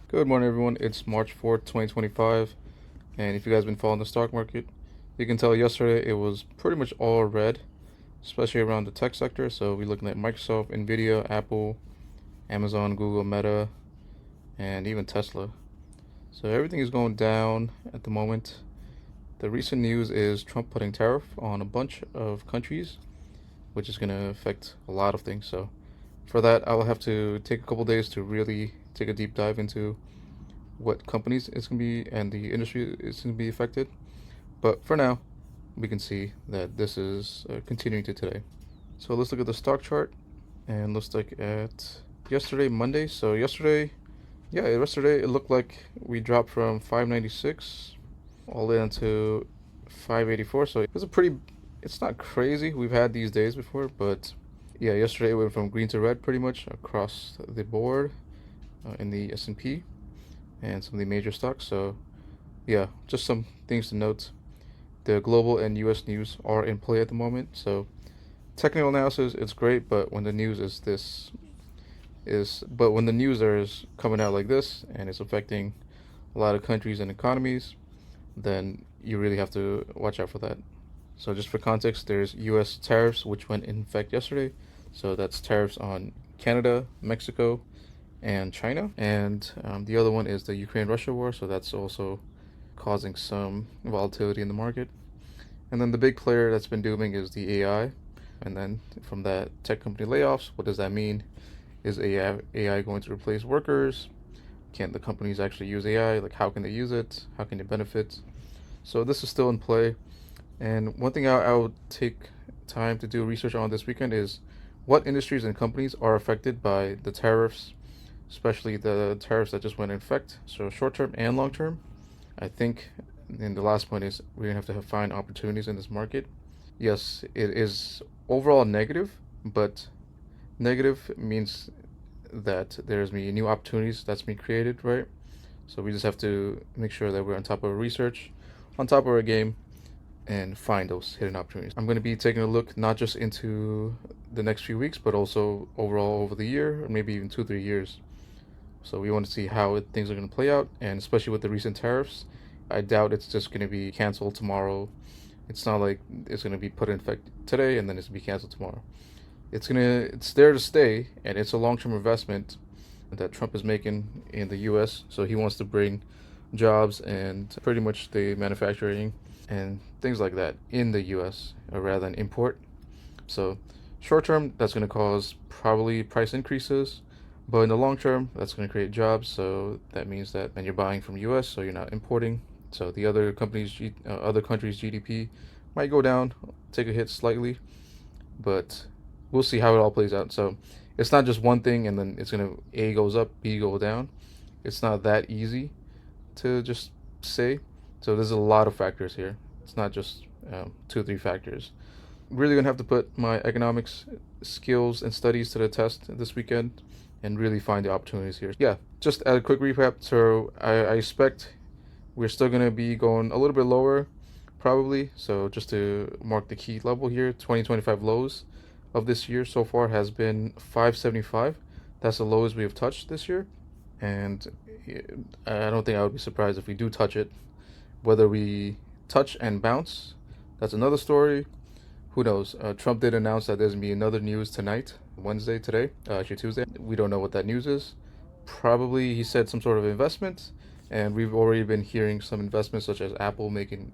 Good morning, everyone. It's March 4th, 2025. And if you guys been following the stock market, you can tell yesterday it was pretty much all red, especially around the tech sector. So we're looking at Microsoft, NVDA, Apple, Amazon, Google, Meta, and even Tesla. So everything is going down at the moment. The recent news is Trump putting tariff on a bunch of countries, which is going to affect a lot of things. So for that, I'll have to take a couple days to really take a deep dive into what companies it's going to be and the industry is going to be affected. But for now, we can see that this is continuing to today. So let's look at the stock chart and let's look at yesterday, Monday. So yesterday it looked like we dropped from 596 all the way down to 584. So it's not crazy. We've had these days before, but yeah, yesterday it went from green to red pretty much across the board in the S&P and some of the major stocks. So yeah, just some things to note. The global and US news are in play at the moment. So technical analysis, it's great, but when the news when the news is coming out like this and it's affecting a lot of countries and economies, then you really have to watch out for that. So just for context, there's US tariffs which went in effect yesterday. So that's tariffs on Canada, Mexico, and China. And the other one is the Ukraine-Russia war. So that's also causing some volatility in the market. And then the big player that's been dooming is the AI. And then from that, tech company layoffs. What does that mean? Is AI going to replace workers? Can the companies actually use AI? Like, how can they use it? How can it benefit? So this is still in play. And one thing I would take time to do research on this weekend is what industries and companies are affected by the tariffs, especially the tariffs that just went in effect. So short term and long term. I think, and the last point is we're gonna have to find opportunities in this market. Yes, it is overall negative, but negative means that there's new opportunities that's being created, right? So we just have to make sure that we're on top of our research, on top of our game, and find those hidden opportunities. I'm going to be taking a look not just into the next few weeks, but also overall over the year, or maybe even 2-3 years. So we want to see how things are going to play out, and especially with the recent tariffs, I doubt it's just going to be canceled tomorrow. It's not like it's going to be put in effect today and then it's going to be canceled tomorrow. It's there to stay, and it's a long-term investment that Trump is making in the U.S. So he wants to bring jobs and pretty much the manufacturing and things like that in the U.S. Rather than import. So short term, that's going to cause probably price increases, but in the long term, that's going to create jobs. So that means that then you're buying from U.S., so you're not importing. So the other other countries' GDP might go down, take a hit slightly, but we'll see how it all plays out. So it's not just one thing and then it's gonna A goes up, B go down. It's not that easy to just say. So there's a lot of factors here. It's not just 2 or 3 factors. Really gonna have to put my economics skills and studies to the test this weekend and really find the opportunities here. Yeah, just a quick recap. So I expect we're still gonna be going a little bit lower, probably. So just to mark the key level here, 2025 lows of this year so far has been 575. That's the lowest we have touched this year. And I don't think I would be surprised if we do touch it. Whether we touch and bounce, that's another story. Who knows? Trump did announce that there's going to be another news tonight, Wednesday, today, actually Tuesday. We don't know what that news is. Probably he said some sort of investment, and we've already been hearing some investments such as Apple making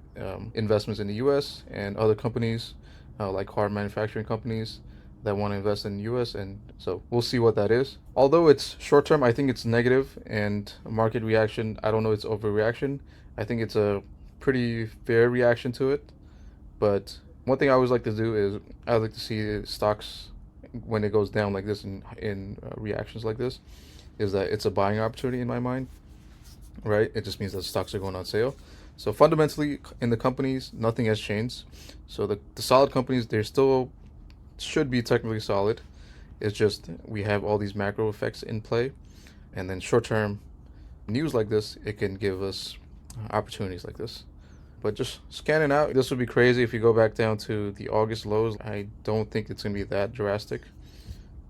investments in the US and other companies like car manufacturing companies that want to invest in the US. And so we'll see what that is. Although it's short term, I think it's negative, and market reaction, I don't know, it's overreaction. I think it's a pretty fair reaction to it. But one thing I always like to do is I like to see stocks when it goes down like this in reactions like this, is that it's a buying opportunity in my mind, right? It just means that stocks are going on sale. So fundamentally, in the companies, nothing has changed. So the solid companies, they're still should be technically solid. It's just we have all these macro effects in play, and then short-term news like this, it can give us opportunities like this. But just scanning out, this would be crazy if you go back down to the August lows. I don't think it's going to be that drastic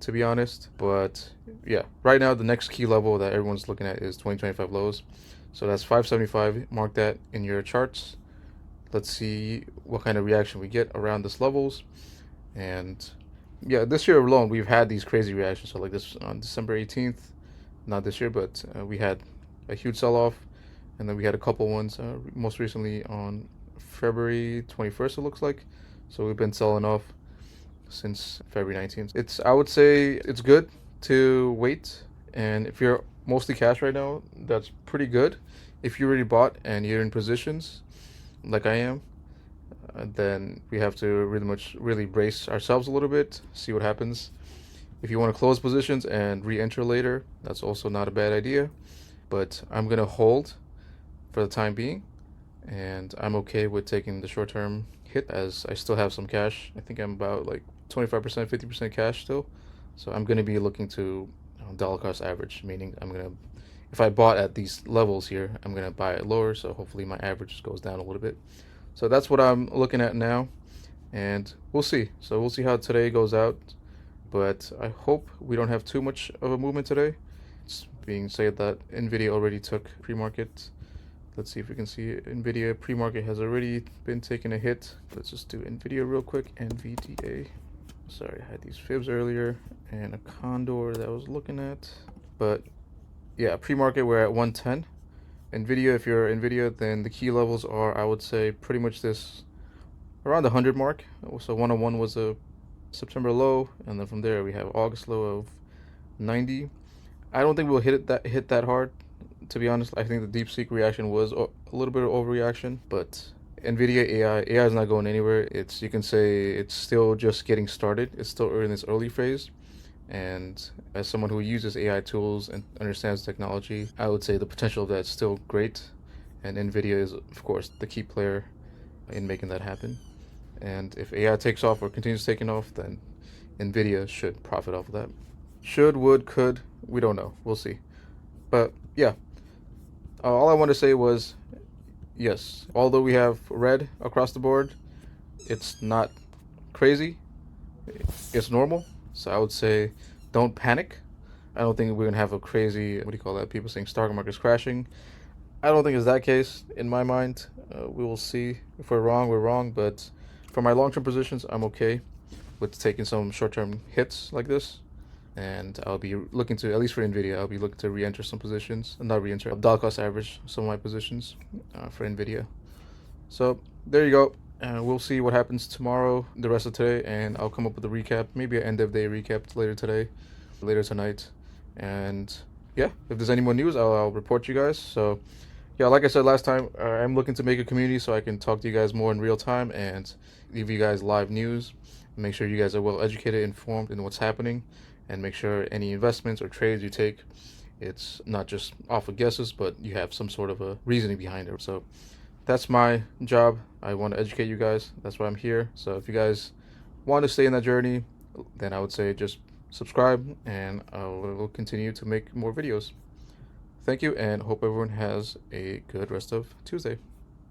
to be honest. But yeah, right now the next key level that everyone's looking at is 2025 lows. So that's 575. Mark that in your charts. Let's see what kind of reaction we get around this levels. And yeah, this year alone we've had these crazy reactions. So like this on December 18th, not this year, but we had a huge sell-off, and then we had a couple ones most recently on February 21st, it looks like. So we've been selling off since February 19th. I would say it's good to wait, and if you're mostly cash right now, that's pretty good. If you already bought and you're in positions like I am, then we have to really brace ourselves a little bit, see what happens. If you want to close positions and re-enter later, that's also not a bad idea. But I'm gonna hold for the time being, and I'm okay with taking the short-term hit as I still have some cash. I think I'm about like 25%, 50% cash still. So I'm gonna be looking to dollar cost average, meaning if I bought at these levels here, I'm gonna buy it lower. So hopefully my average goes down a little bit. So that's what I'm looking at now, and we'll see. So we'll see how today goes out, but I hope we don't have too much of a movement today. It's being said that NVDA already took pre-market. Let's see if we can see NVIDIA pre-market has already been taking a hit. Let's just do NVIDIA real quick. NVDA. Sorry, I had these fibs earlier and a condor that I was looking at. But yeah, pre-market we're at 110. NVIDIA, if you're NVIDIA, then the key levels are, I would say, pretty much this around the 100 mark. So 101 was a September low, and then from there we have August low of 90. I don't think we'll hit that hard. To be honest, I think the DeepSeek reaction was a little bit of overreaction, but NVIDIA AI is not going anywhere. You can say it's still just getting started. It's still in its early phase. And as someone who uses AI tools and understands technology, I would say the potential of that's still great. And NVIDIA is, of course, the key player in making that happen. And if AI takes off or continues taking off, then NVIDIA should profit off of that. Should, would, could, we don't know. We'll see. But yeah, all I want to say was, yes, although we have red across the board, it's not crazy. It's normal. So I would say don't panic. I don't think we're going to have a crazy, what do you call that? People saying stock market's crashing. I don't think it's that case in my mind. We will see. If we're wrong, we're wrong. But for my long-term positions, I'm okay with taking some short-term hits like this. And I'll be looking to, at least for NVIDIA, I'll be looking to re-enter some positions. Not re-enter, dollar cost average some of my positions for NVIDIA. So there you go. We'll see what happens tomorrow, the rest of today, and I'll come up with a recap, maybe an end-of-day recap later today, later tonight. And yeah, if there's any more news, I'll report you guys. So yeah, like I said last time, I'm looking to make a community so I can talk to you guys more in real time and give you guys live news. Make sure you guys are well educated, informed in what's happening, and make sure any investments or trades you take, it's not just off of guesses, but you have some sort of a reasoning behind it. So that's my job. I want to educate you guys. That's why I'm here. So if you guys want to stay in that journey, then I would say just subscribe, and I will continue to make more videos. Thank you, and hope everyone has a good rest of Tuesday.